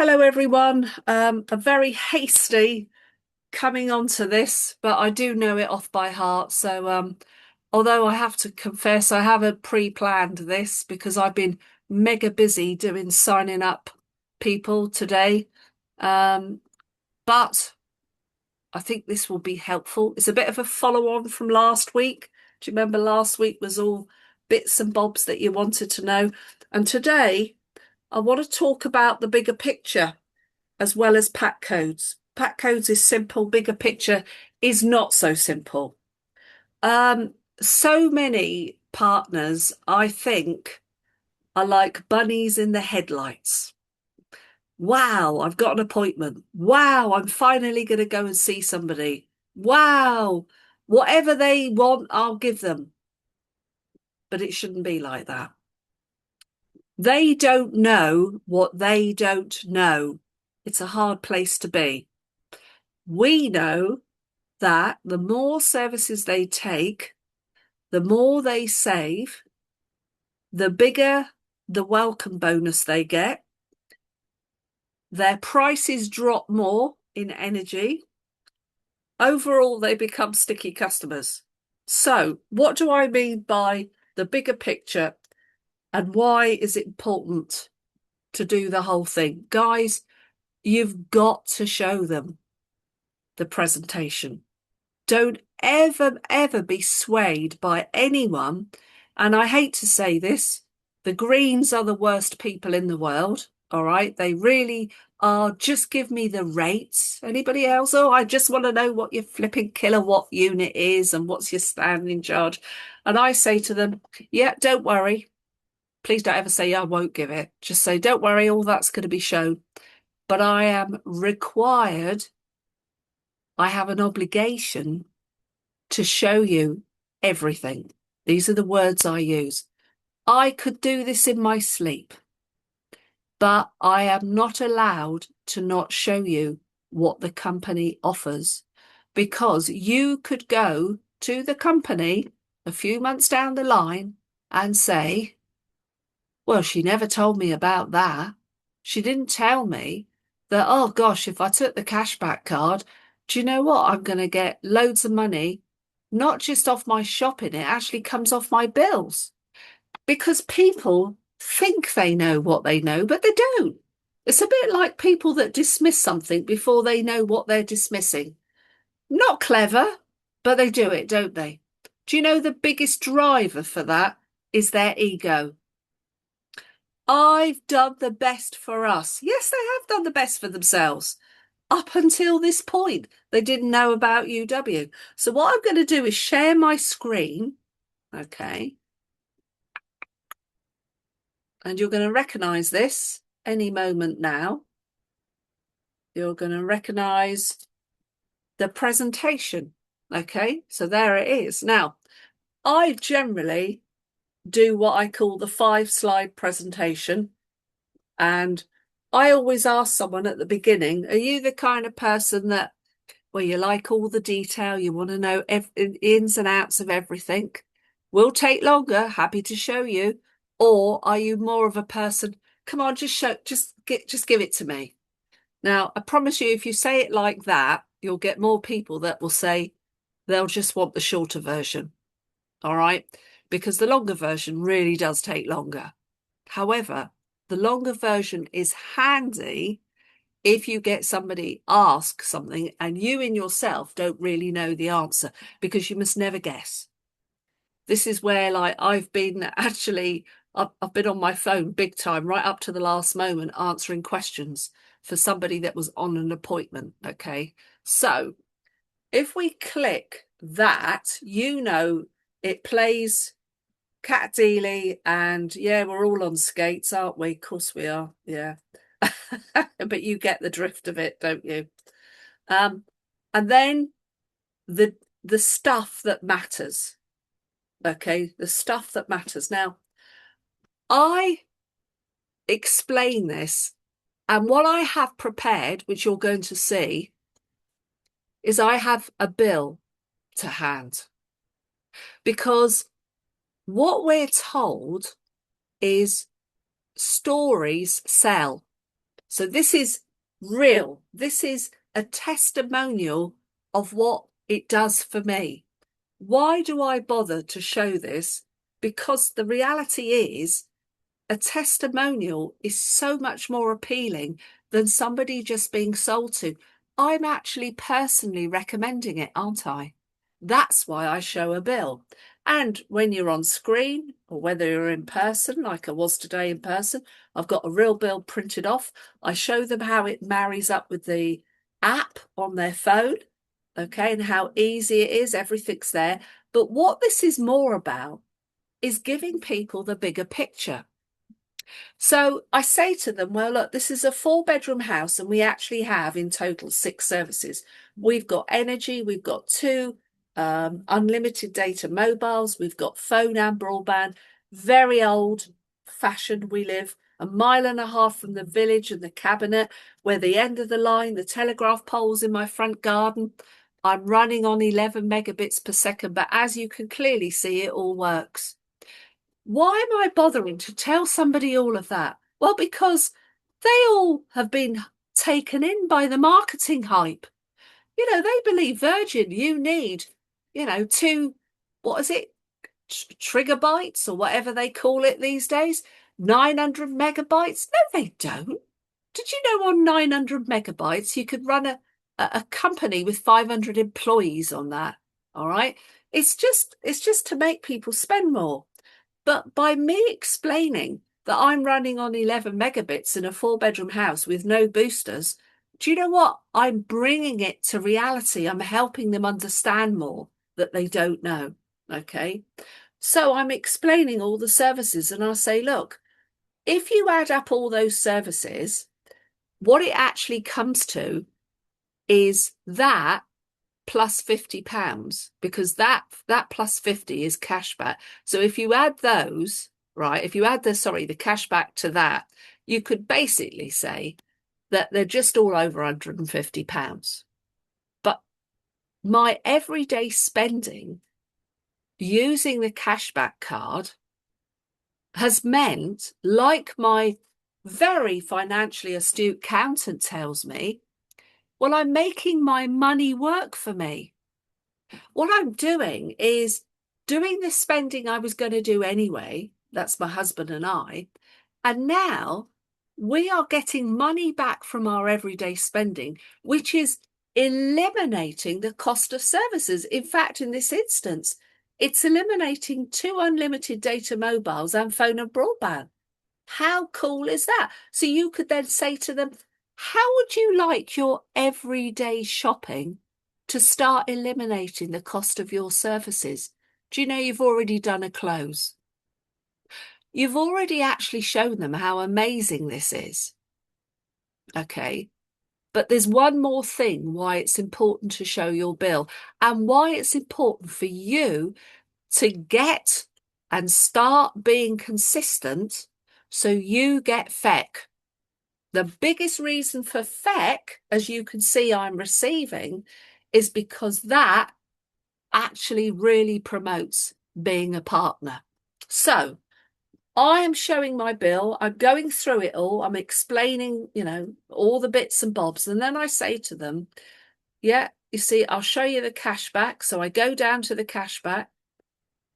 Hello, everyone. A very hasty coming onto this, but I do know it off by heart. So, although I have to confess, I haven't pre-planned this because I've been mega busy doing signing up people today. Um, but I think this will be helpful. It's a bit of a follow-on from last week. Do you remember last week was all bits and bobs that you wanted to know? And today I want to talk about the bigger picture as well as pack codes. Pack codes is simple, bigger picture is not so simple. So many partners, I think, are like bunnies in the headlights. Wow, I've got an appointment. Wow, I'm finally going to go and see somebody. Wow, whatever they want, I'll give them. But it shouldn't be like that. They don't know what they don't know. It's a hard place to be. We know that the more services they take, the more they save, the bigger the welcome bonus they get, their prices drop more in energy. Overall, they become sticky customers. So, what do I mean by the bigger picture and why is it important to do the whole thing? Guys, you've got to show them the presentation. Don't ever be swayed by anyone. And I hate to say this, the Greens are the worst people in the world. All right. They really are. Just give me the rates. Anybody else? Oh, I just want to know what your flipping kilowatt unit is and what's your standing charge. And I say to them, yeah, don't worry. Please don't ever say, I won't give it. Just say, don't worry, all that's going to be shown. But I am required, I have an obligation to show you everything. These are the words I use. I could do this in my sleep, but I am not allowed to not show you what the company offers because you could go to the company a few months down the line and say, well, she never told me about that. She didn't tell me that, oh gosh, if I took the cashback card, do you know what? I'm going to get loads of money, not just off my shopping, it actually comes off my bills. Because people think they know what they know, but they don't. It's a bit like people that dismiss something before they know what they're dismissing. Not clever, but they do it, don't they? Do you know the biggest driver for that is their ego? I've done the best for us. Yes, they have done the best for themselves. Up until this point, they didn't know about UW. So what I'm going to do is share my screen. Okay. And you're going to recognize this any moment now. You're going to recognize the presentation. Okay. So there it is. Now, I generally do what I call the 5-slide presentation. And I always ask someone at the beginning, are you the kind of person that, well, you like all the detail, you want to know ins and outs of everything? Will take longer, happy to show you. Or are you more of a person, come on, just give it to me. Now, I promise you, if you say it like that, you'll get more people that will say they'll just want the shorter version. All right. Because the longer version really does take longer. However, the longer version is handy if you get somebody ask something and you in yourself don't really know the answer, because you must never guess. This is where, like, I've been on my phone big time right up to the last moment answering questions for somebody that was on an appointment. Okay. So if we click that, it plays Cat Dealey, and yeah, we're all on skates, aren't we? Of course we are. Yeah. But you get the drift of it, don't you? And then the stuff that matters. Okay, the stuff that matters. Now, I explain this, and what I have prepared, which you're going to see, is I have a bill to hand. Because what we're told is stories sell. So this is real. This is a testimonial of what it does for me. Why do I bother to show this? Because the reality is, a testimonial is so much more appealing than somebody just being sold to. I'm actually personally recommending it, aren't I? That's why I show a bill. And when you're on screen or whether you're in person, like I was today in person, I've got a real bill printed off. I show them how it marries up with the app on their phone, okay, and how easy it is. Everything's there. But what this is more about is giving people the bigger picture. So I say to them, well, look, this is a 4-bedroom house, and we actually have in total 6 services. We've got energy, we've got 2 unlimited data mobiles, we've got phone and broadband, very old fashioned we live, 1.5 miles from the village and the cabinet, where the end of the line, the telegraph poles in my front garden. I'm running on 11 megabits per second, but as you can clearly see, it all works. Why am I bothering to tell somebody all of that? Well, because they all have been taken in by the marketing hype. You know, they believe Virgin, you need, 2, what is it, trigger bytes or whatever they call it these days, 900 megabytes. No, they don't. Did you know on 900 megabytes you could run a company with 500 employees on that? All right. It's just to make people spend more. But by me explaining that I'm running on 11 megabits in a 4-bedroom house with no boosters, do you know what? I'm bringing it to reality. I'm helping them understand more that they don't know. Okay. So I'm explaining all the services, and I'll say, look, if you add up all those services, what it actually comes to is that plus £50, because that plus 50 is cashback. So if you add those, right, if you add the cashback to that, you could basically say that they're just all over £150. But my everyday spending using the cashback card has meant, like my very financially astute accountant tells me, well, I'm making my money work for me. What I'm doing is doing the spending I was going to do anyway. That's my husband and I. And now we are getting money back from our everyday spending, which is eliminating the cost of services. In fact, in this instance, it's eliminating 2 unlimited data mobiles and phone and broadband. How cool is that? So you could then say to them, how would you like your everyday shopping to start eliminating the cost of your services? Do you know you've already done a close? You've already actually shown them how amazing this is. Okay. But there's one more thing why it's important to show your bill, and why it's important for you to get and start being consistent so you get FEC. The biggest reason for FEC, as you can see I'm receiving, is because that actually really promotes being a partner. So I am showing my bill, I'm going through it all, I'm explaining, all the bits and bobs. And then I say to them, yeah, you see, I'll show you the cashback. So I go down to the cashback.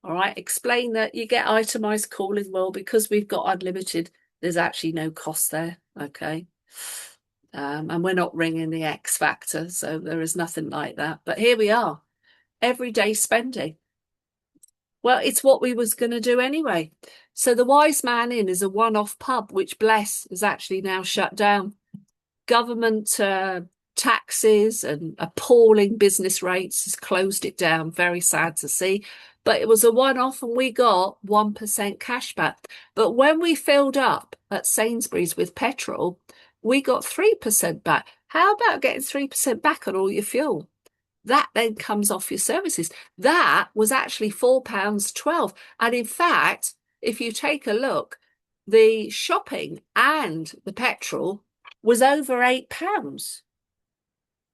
All right, explain that you get itemized calling. Well, because we've got unlimited, there's actually no cost there. Okay. And we're not ringing the X factor, so there is nothing like that. But here we are, everyday spending. Well, it's what we was going to do anyway. So the Wise Man Inn is a one-off pub, which, bless, is actually now shut down. Government taxes and appalling business rates has closed it down. Very sad to see. But it was a one-off and we got 1% cashback. But when we filled up at Sainsbury's with petrol, we got 3% back. How about getting 3% back on all your fuel? That then comes off your services. That was actually £4.12. And in fact, if you take a look, the shopping and the petrol was over £8.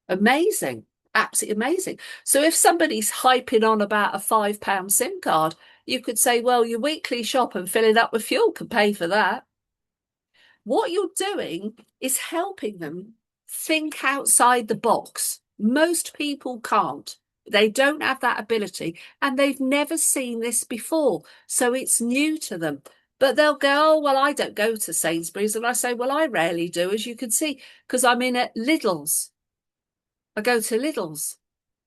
Amazing. Absolutely amazing. So if somebody's hyping on about a £5 SIM card, you could say, well, your weekly shop and filling up with fuel can pay for that. What you're doing is helping them think outside the box. Most people can't. They don't have that ability and they've never seen this before. So it's new to them. But they'll go, oh, well, I don't go to Sainsbury's. And I say, well, I rarely do, as you can see, because I'm in at Lidl's. I go to Lidl's.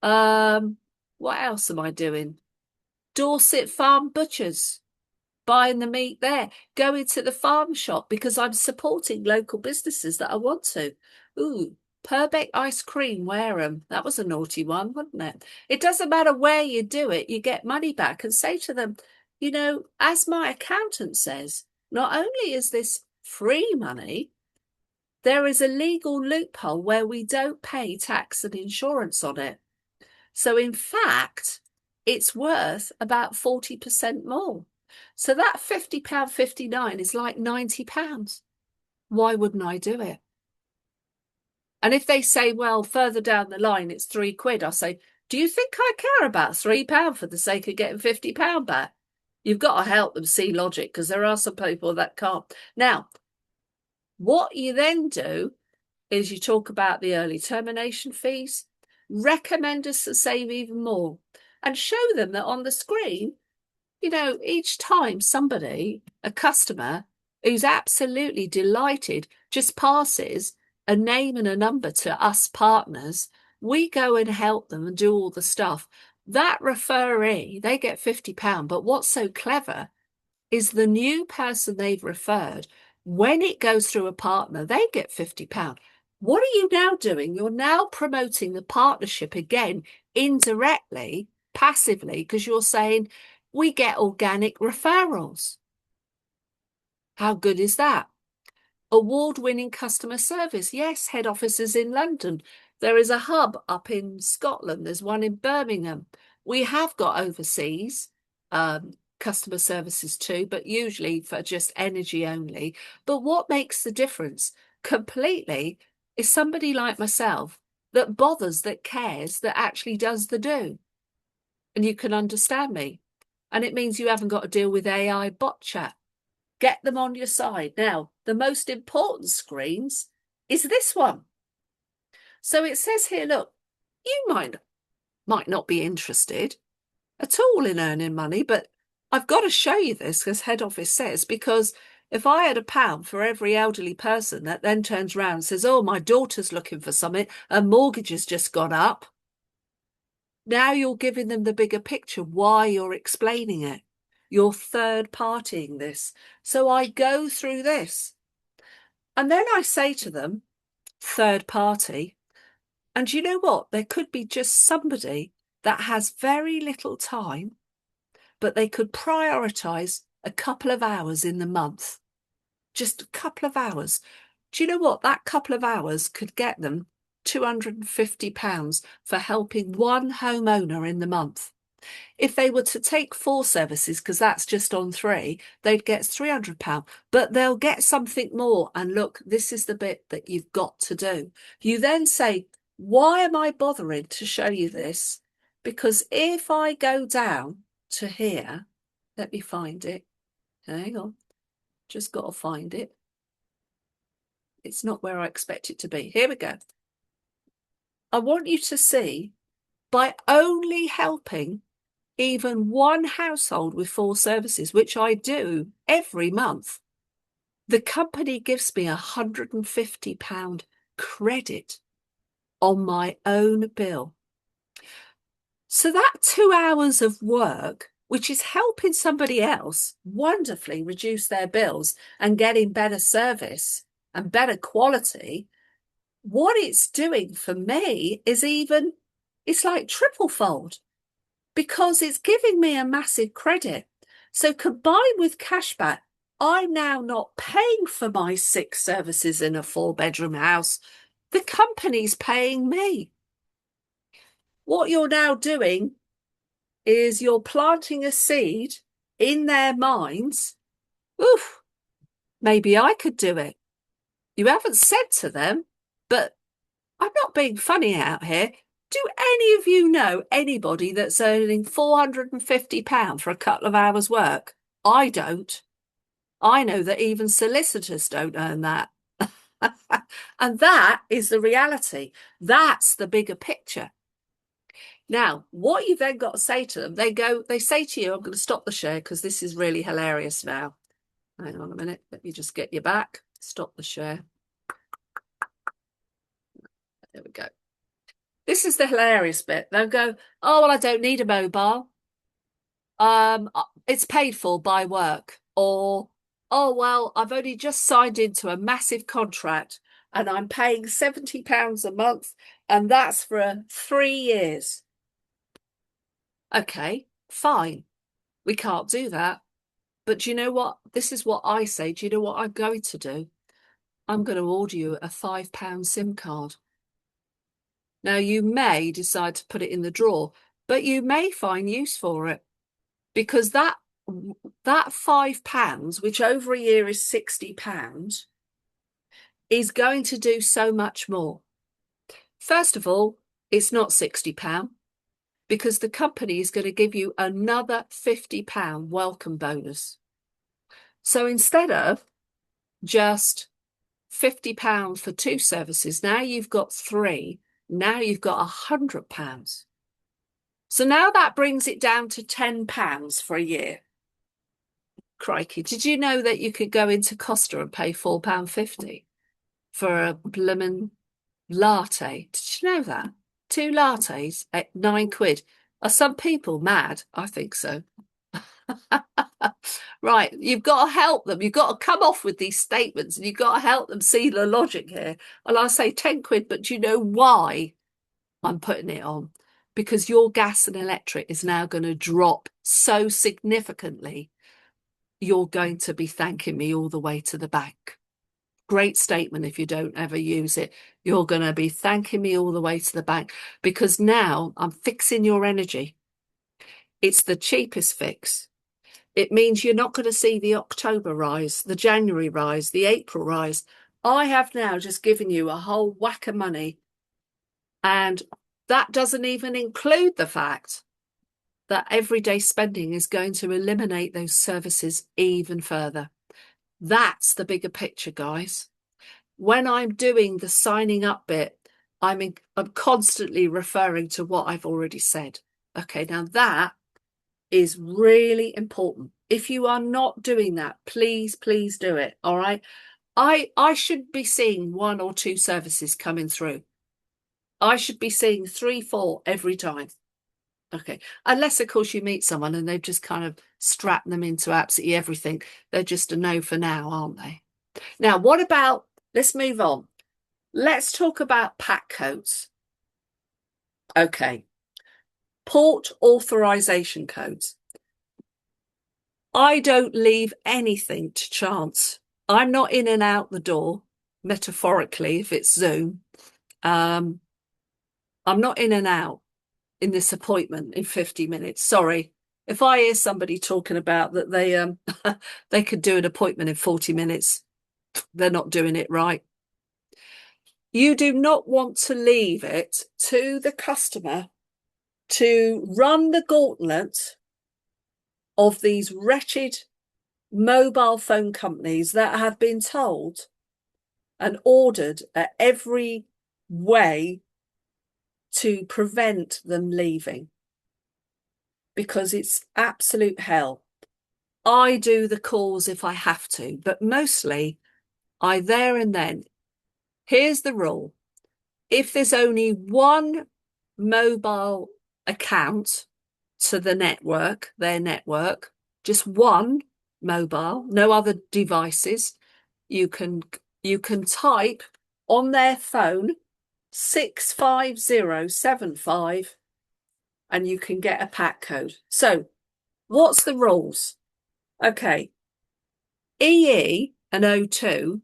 What else am I doing? Dorset Farm Butchers, buying the meat there, going to the farm shop because I'm supporting local businesses that I want to. Ooh, Purbeck ice cream, Wareham. That was a naughty one, wasn't it? It doesn't matter where you do it, you get money back. And say to them, you know, as my accountant says, not only is this free money, there is a legal loophole where we don't pay tax and insurance on it. So in fact, it's worth about 40% more. So that £50.59 is like £90. Why wouldn't I do it? And if they say, well, further down the line, it's £3, I'll say, do you think I care about £3 for the sake of getting £50 back? You've got to help them see logic because there are some people that can't. Now, what you then do is you talk about the early termination fees, recommend us to save even more, and show them that on the screen, you know, each time somebody, a customer who's absolutely delighted, just passes a name and a number to us partners, we go and help them and do all the stuff. That referee, they get £50. But what's so clever is the new person they've referred, when it goes through a partner, they get £50. What are you now doing? You're now promoting the partnership again, indirectly, passively, because you're saying, we get organic referrals. How good is that? Award-winning customer service. Yes, head offices in London. There is a hub up in Scotland. There's one in Birmingham. We have got overseas customer services too, but usually for just energy only. But what makes the difference completely is somebody like myself that bothers, that cares, that actually does the do. And you can understand me. And it means you haven't got to deal with AI bot chat. Get them on your side. Now, the most important screens is this one. So it says here, look, you might not be interested at all in earning money, but I've got to show you this because head office says, because if I had £1 for every elderly person that then turns around and says, oh, my daughter's looking for something, her mortgage has just gone up. Now you're giving them the bigger picture, why you're explaining it. You're third partying this. So I go through this. And then I say to them, third party. And you know what? There could be just somebody that has very little time, but they could prioritize a couple of hours in the month. Just a couple of hours. Do you know what? That couple of hours could get them £250 for helping one homeowner in the month. If they were to take 4 services, because that's just on 3, they'd get £300, but they'll get something more. And look, this is the bit that you've got to do. You then say, why am I bothering to show you this? Because if I go down to here, let me find it. Hang on, just got to find it. It's not where I expect it to be. Here we go. I want you to see, by only helping even one household with 4 services, which I do every month, the company gives me £150 credit on my own bill. So that 2 hours of work, which is helping somebody else wonderfully reduce their bills and getting better service and better quality, what it's doing for me is it's like triple fold, because it's giving me a massive credit. So combined with cashback, I'm now not paying for my 6 services in a 4-bedroom house. The company's paying me. What you're now doing is you're planting a seed in their minds. Oof, maybe I could do it. You haven't said to them, but I'm not being funny out here. Do any of you know anybody that's earning £450 for a couple of hours work? I don't. I know that even solicitors don't earn that. And that is the reality. That's the bigger picture. Now, what you've then got to say to them, they say to you, I'm going to stop the share because this is really hilarious now. Hang on a minute. Let me just get you back. Stop the share. There we go. This is the hilarious bit. They'll go, oh, well, I don't need a mobile. It's paid for by work. Or, oh, well, I've only just signed into a massive contract and I'm paying £70 a month, and that's for 3 years. Okay, fine. We can't do that. But do you know what? This is what I say. Do you know what I'm going to do? I'm going to order you a £5 SIM card. Now, you may decide to put it in the drawer, but you may find use for it, because that £5, which over a year is £60, is going to do so much more. First of all, it's not £60 because the company is going to give you another £50 welcome bonus. So instead of just £50 for 2 services, now you've got 3. Now you've got £100. So now that brings it down to £10 for a year. Crikey, did you know that you could go into Costa and pay £4.50 for a bloomin' latte? Did you know that? 2 lattes at £9. Are some people mad? I think so. Right, you've got to help them. You've got to come off with these statements and you've got to help them see the logic here. And I say £10, but do you know why I'm putting it on? Because your gas and electric is now going to drop so significantly. You're going to be thanking me all the way to the bank. Great statement if you don't ever use it. You're going to be thanking me all the way to the bank, because now I'm fixing your energy. It's the cheapest fix. It means you're not going to see the October rise, the January rise, the April rise. I have now just given you a whole whack of money, and that doesn't even include the fact that everyday spending is going to eliminate those services even further. That's the bigger picture, guys. When I'm doing the signing up bit, I'm constantly referring to what I've already said. Okay, now that is really important. If you are not doing that, please do it. All right. I should be seeing 1 or 2 services coming through. I should be seeing 3, 4 every time. Okay. Unless, of course, you meet someone and they've just kind of strapped them into absolutely everything. They're just a no for now, aren't they? Now, what about, let's move on. Let's talk about pack codes. Okay. Port authorization codes. I don't leave anything to chance. I'm not in and out the door, metaphorically, if it's Zoom. I'm not in and out in this appointment in 50 minutes. Sorry. If I hear somebody talking about that they could do an appointment in 40 minutes, they're not doing it right. You do not want to leave it to the customer to run the gauntlet of these wretched mobile phone companies that have been told and ordered at every way to prevent them leaving, because it's absolute hell. I do the calls if I have to, but mostly I there and then. Here's the rule. If there's only one mobile account to the network, their network, just one mobile, no other devices, you can type on their phone 65075 and you can get a pack code. So what's the rules? Okay. EE and O2,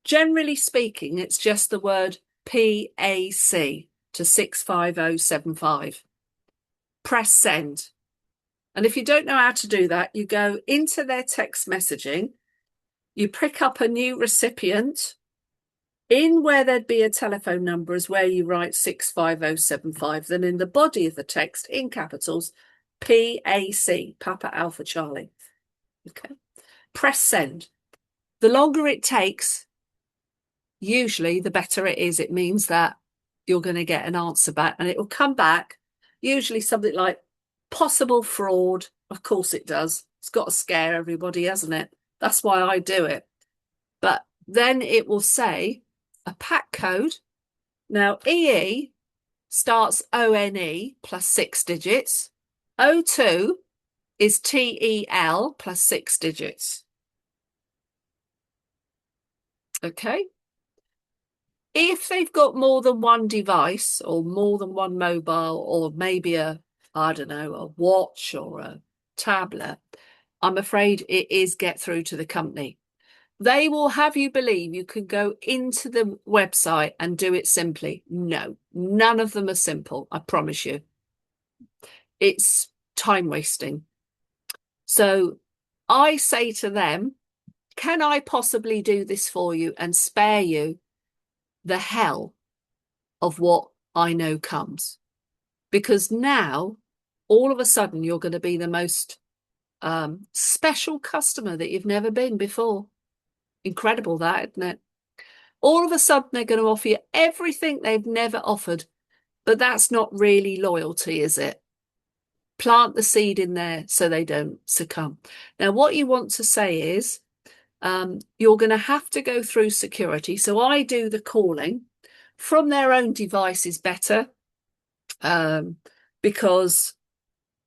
generally speaking, it's just the word PAC to 65075. Press send. And if you don't know how to do that, you go into their text messaging, you pick up a new recipient. In where there'd be a telephone number is where you write 65075. Then in the body of the text, in capitals, PAC, Papa Alpha Charlie. Okay. Press send. The longer it takes, usually the better it is. It means that you're going to get an answer back and it will come back, usually something like possible fraud. Of course it does. It's got to scare everybody, hasn't it? That's why I do it. But then it will say a pack code. Now, EE starts ONE plus 6 digits. O2 is TEL plus 6 digits. Okay. If they've got more than one device or more than one mobile or maybe I don't know, a watch or a tablet, I'm afraid it is get through to the company. They will have you believe you can go into the website and do it simply. No, none of them are simple, I promise you. It's time wasting. So I say to them, can I possibly do this for you and spare you the hell of what I know comes? Because now, all of a sudden, you're going to be the most special customer that you've never been before. Incredible that, isn't it? All of a sudden, they're going to offer you everything they've never offered. But that's not really loyalty, is it? Plant the seed in there so they don't succumb. Now, what you want to say is you're going to have to go through security. So I do the calling from their own device is better because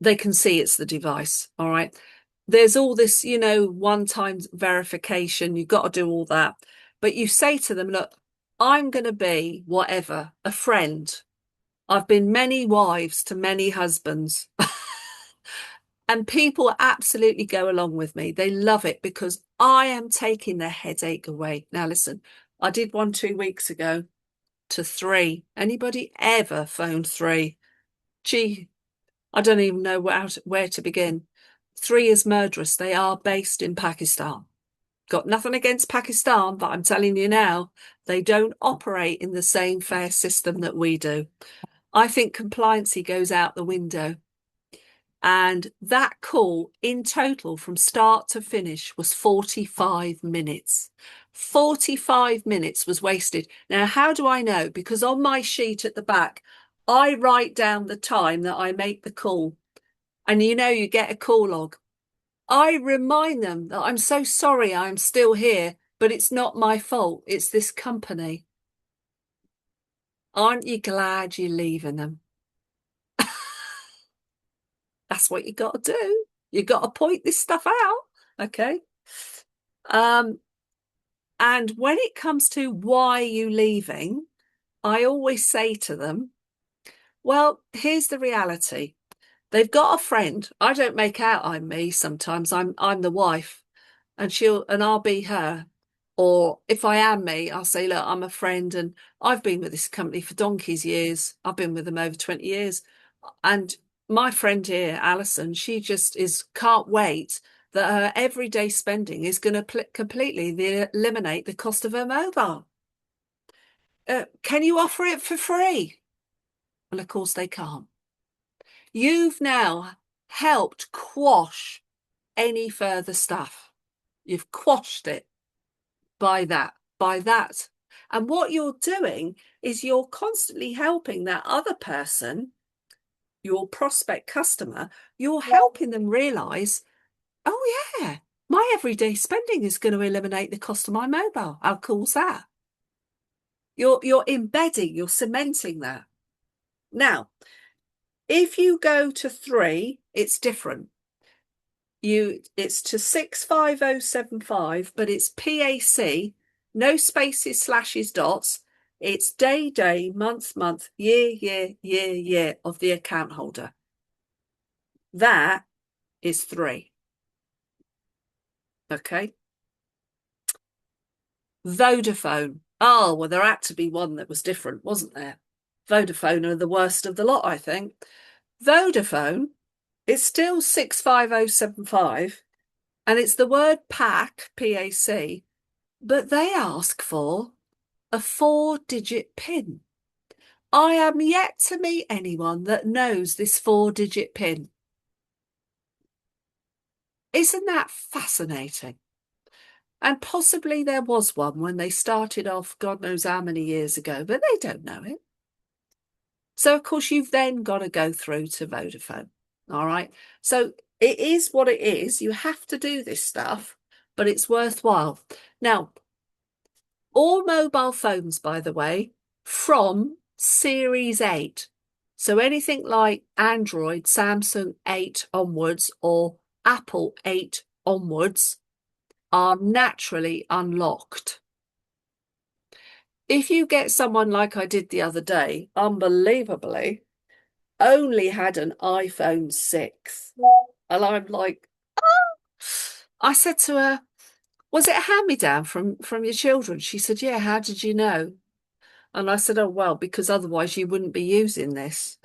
they can see it's the device. All right. There's all this, one-time verification. You've got to do all that. But you say to them, look, I'm going to be whatever, a friend. I've been many wives to many husbands. And people absolutely go along with me. They love it because I am taking their headache away. Now, listen, I did one 2 weeks ago to 3. Anybody ever phoned 3? Gee, I don't even know where to begin. 3 is murderous. They are based in Pakistan. Got nothing against Pakistan, but I'm telling you now, they don't operate in the same fair system that we do. I think compliancy goes out the window. And that call in total from start to finish was 45 minutes. 45 minutes was wasted. Now, how do I know? Because on my sheet at the back, I write down the time that I make the call. And you get a call log. I remind them that I'm so sorry I'm still here, but it's not my fault. It's this company. Aren't you glad you're leaving them? That's what you got to do. You got to point this stuff out. Okay. And when it comes to why are you leaving, I always say to them, well, here's the reality. They've got a friend. I don't make out I'm me sometimes. I'm the wife and I'll be her. Or if I am me, I'll say, look, I'm a friend and I've been with this company for donkey's years. I've been with them over 20 years. And my friend here, Alison, she just can't wait that her everyday spending is going to completely eliminate the cost of her mobile. Can you offer it for free? Well, of course they can't. You've now helped quash any further stuff. You've quashed it by that. And what you're doing is you're constantly helping that other person, your prospect customer, you're helping them realize, oh yeah, my everyday spending is going to eliminate the cost of my mobile. How cool's that? You're embedding, you're cementing that. Now, if you go to 3, it's different. It's to 65075, but it's PAC, no spaces, slashes, dots. It's day, month, year of the account holder. That is 3. Okay. Vodafone. Oh, well, there had to be one that was different, wasn't there? Vodafone are the worst of the lot, I think. Vodafone, it's still 65075, and it's the word PAC, PAC, but they ask for a 4-digit PIN. I am yet to meet anyone that knows this 4-digit PIN. Isn't that fascinating? And possibly there was one when they started off, God knows how many years ago, but they don't know it. So, of course, you've then got to go through to Vodafone. All right. So it is what it is. You have to do this stuff, but it's worthwhile. Now, all mobile phones, by the way, from Series 8. So anything like Android, Samsung 8 onwards, or Apple 8 onwards are naturally unlocked. If you get someone like I did the other day, unbelievably, only had an iPhone 6. And I'm like, I said to her, was it a hand-me-down from your children? She said, yeah, how did you know? And I said, oh, well, because otherwise you wouldn't be using this.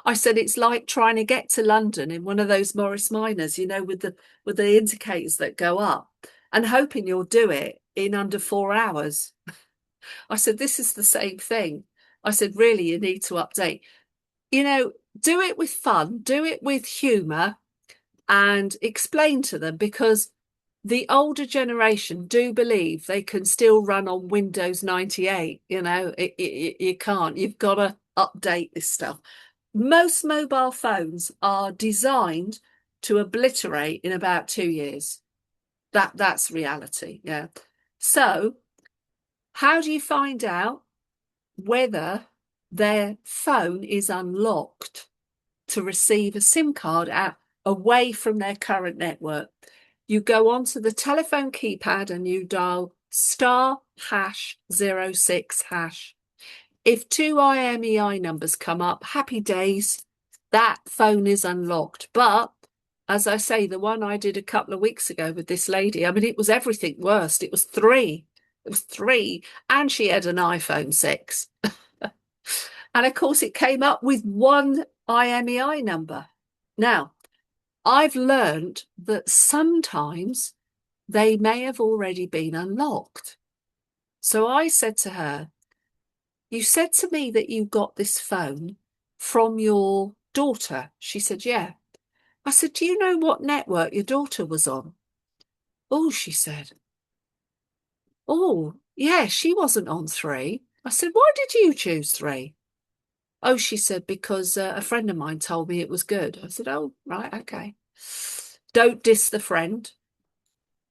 I said, it's like trying to get to London in one of those Morris Minors, you know, with the indicators that go up and hoping you'll do it in under 4 hours. I said, this is the same thing. I said, really, you need to update. You know, do it with fun, do it with humour, and explain to them, because the older generation do believe they can still run on Windows 98. You know, you can't. You've got to update this stuff. Most mobile phones are designed to obliterate in about 2 years. That's reality. Yeah. So how do you find out whether their phone is unlocked to receive a SIM card out away from their current network? You go onto the telephone keypad and you dial *#06#. If two IMEI numbers come up, happy days, that phone is unlocked. But as I say, the one I did a couple of weeks ago with this lady, I mean, it was everything worse. It was three. It was three. And she had an iPhone 6. And of course, it came up with one IMEI number. Now, I've learned that sometimes they may have already been unlocked. So I said to her, you said to me that you got this phone from your daughter. She said, yeah. I said, do you know what network your daughter was on? Oh, she said, oh, yeah, she wasn't on 3. I said, why did you choose 3? Oh, she said, because a friend of mine told me it was good. I said, oh, right, okay. Don't diss the friend.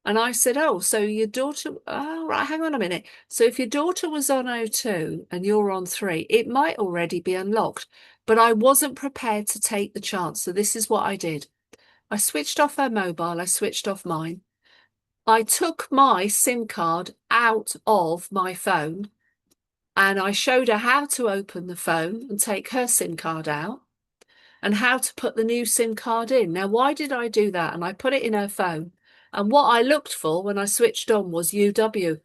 And I said, oh, so your daughter, oh, right, hang on a minute. So if your daughter was on O2 and you're on 3, it might already be unlocked. But I wasn't prepared to take the chance. So this is what I did. I switched off her mobile. I switched off mine. I took my SIM card out of my phone and I showed her how to open the phone and take her SIM card out and how to put the new SIM card in. Now, why did I do that? And I put it in her phone. And what I looked for when I switched on was UW.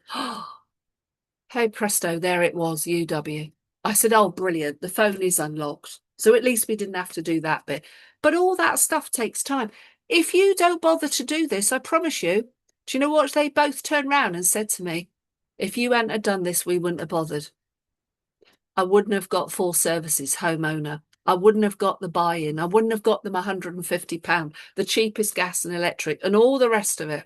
Hey, presto, there it was, UW. I said, oh, brilliant. The phone is unlocked. So at least we didn't have to do that bit. But all that stuff takes time. If you don't bother to do this, I promise you, do you know what they both turned round and said to me? If you hadn't have done this, we wouldn't have bothered. I wouldn't have got 4 services, homeowner. I wouldn't have got the buy-in. I wouldn't have got them £150, the cheapest gas and electric, and all the rest of it.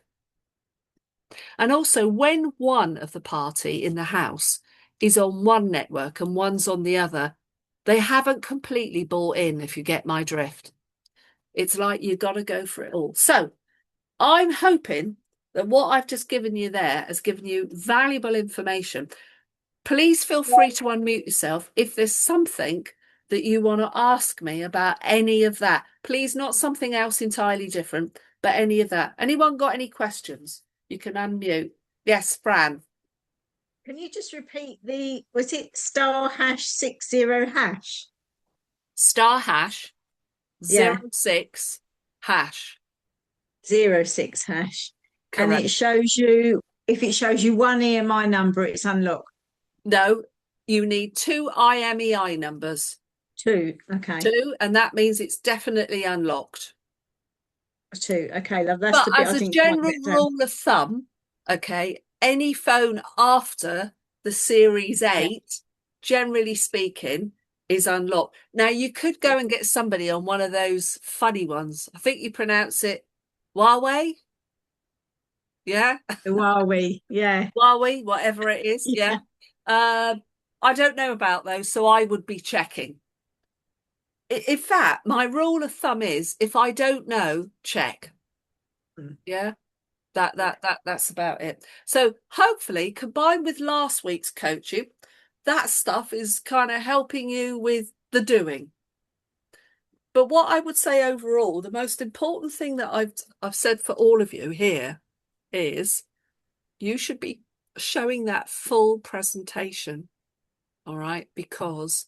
And also, when one of the party in the house is on one network and one's on the other, they haven't completely bought in, if you get my drift. It's like you've got to go for it all. So I'm hoping that what I've just given you there has given you valuable information. Please feel free to unmute yourself if there's something that you want to ask me about any of that. Please, not something else entirely different, but any of that. Anyone got any questions? You can unmute. Yes, Fran. Can you just repeat was it *#60#? *#06#. 06#. And Correct. it shows you, if it shows you one EMI number, it's unlocked. No, you need 2 IMEI numbers. 2, okay. 2, and that means it's definitely unlocked. 2, okay, love. That's But the bit as I a think general rule of thumb, okay, any phone after the Series 8, generally speaking, is unlocked. Now, you could go and get somebody on one of those funny ones. I think you pronounce it Huawei. Yeah. Who are we? Yeah. Huawei, whatever it is. Yeah. Yeah. Uh, I don't know about those, so I would be checking. In fact, my rule of thumb is if I don't know, check. Mm. Yeah. That's about it. So hopefully, combined with last week's coaching, that stuff is kind of helping you with the doing. But what I would say overall, the most important thing that I've said for all of you here is you should be showing that full presentation, all right? Because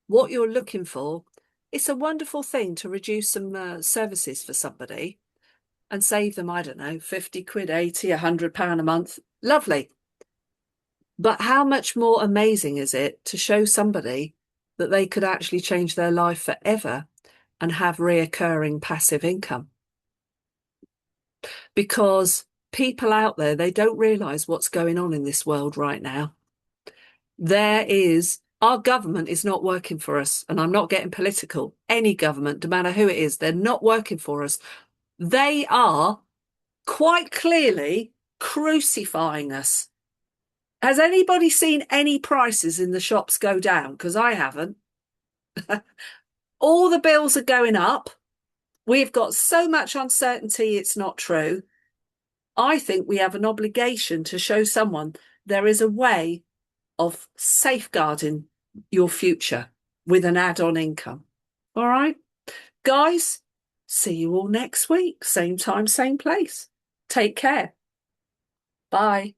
what you're looking for, it's a wonderful thing to reduce some services for somebody and save them, I don't know, 50 quid, 80, £100 a month. Lovely. But how much more amazing is it to show somebody that they could actually change their life forever and have reoccurring passive income? Because people out there, they don't realize what's going on in this world right now. Our government is not working for us. And I'm not getting political. Any government, no matter who it is, they're not working for us. They are quite clearly crucifying us. Has anybody seen any prices in the shops go down? Because I haven't. All the bills are going up. We've got so much uncertainty, it's not true. I think we have an obligation to show someone there is a way of safeguarding your future with an add-on income. All right, guys, see you all next week. Same time, same place. Take care. Bye.